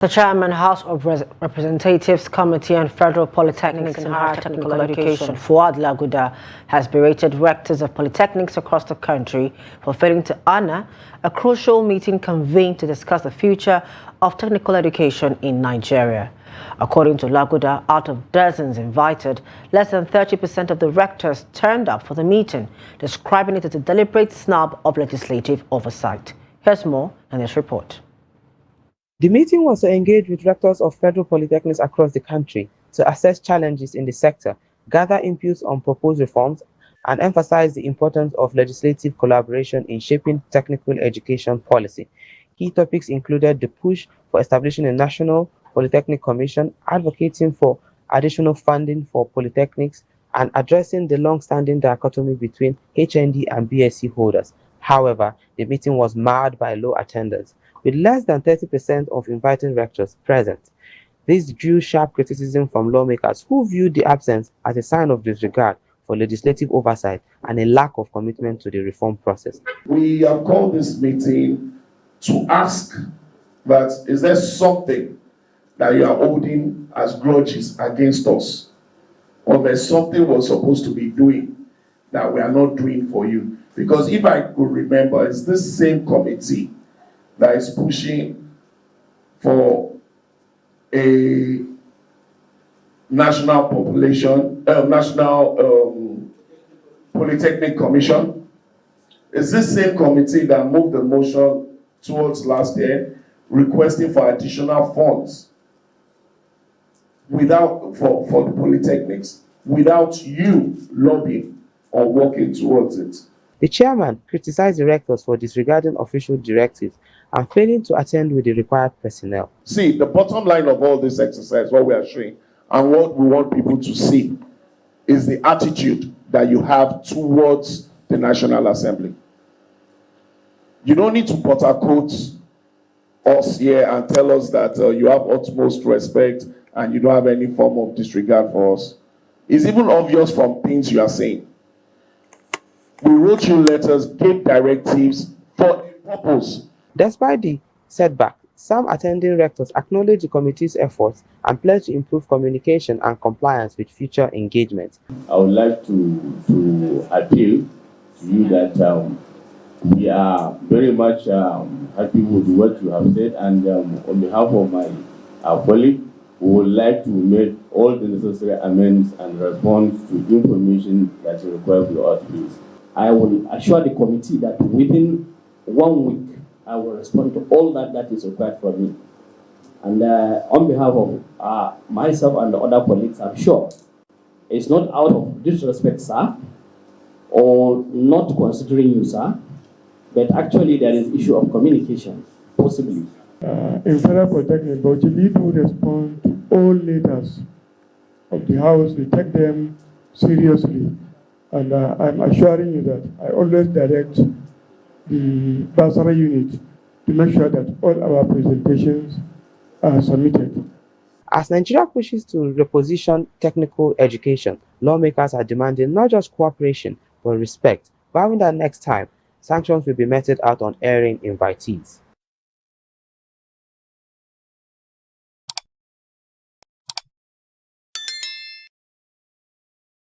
The Chairman, House of Representatives Committee on Federal Polytechnics and Higher Technical Education, Fuad Laguda, has berated rectors of polytechnics across the country for failing to honor a crucial meeting convened to discuss the future of technical education in Nigeria. According to Laguda, out of dozens invited, less than 30% of the rectors turned up for the meeting, describing it as a deliberate snub of legislative oversight. Here's more in this report. The meeting was to engage with rectors of federal polytechnics across the country to assess challenges in the sector, gather inputs on proposed reforms, and emphasize the importance of legislative collaboration in shaping technical education policy. Key topics included the push for establishing a national polytechnic commission, advocating for additional funding for polytechnics, and addressing the long-standing dichotomy between HND and BSc holders. However, the meeting was marred by low attendance, with less than 30% of invited rectors present. This drew sharp criticism from lawmakers who viewed the absence as a sign of disregard for legislative oversight and a lack of commitment to the reform process. We have called this meeting to ask that is there something that you are holding as grudges against us, or there's something we're supposed to be doing that we are not doing for you? Because if I could remember, it's this same committee that is pushing for a national polytechnic commission. It's this same committee that moved the motion towards last year, requesting for additional funds for the polytechnics, without you lobbying or working towards it. The chairman criticized the rectors for disregarding official directives and failing to attend with the required personnel. See, the bottom line of all this exercise, what we are showing, and what we want people to see, is the attitude that you have towards the National Assembly. You don't need to quote us here and tell us that you have utmost respect and you don't have any form of disregard for us. It's even obvious from things you are saying. We wrote you letters, gave directives for a purpose. Despite the setback, some attending rectors acknowledged the committee's efforts and pledged to improve communication and compliance with future engagements. I would like to appeal to you that we are very much happy with what you have said, and on behalf of my colleague, we would like to make all the necessary amendments and respond to information that is required for us, please. I will assure the committee that within 1 week, I will respond to all that is required from me. And on behalf of myself and the other colleagues, I'm sure it's not out of disrespect, sir, or not considering you, sir, but actually there is issue of communication, possibly. In Federal Polytechnic, but we do respond to all letters of the House. We take them seriously. And I'm assuring you that I always direct the bursary unit to make sure that all our presentations are submitted. As Nigeria pushes to reposition technical education, lawmakers are demanding not just cooperation, but respect, vowing that next time, sanctions will be meted out on erring invitees.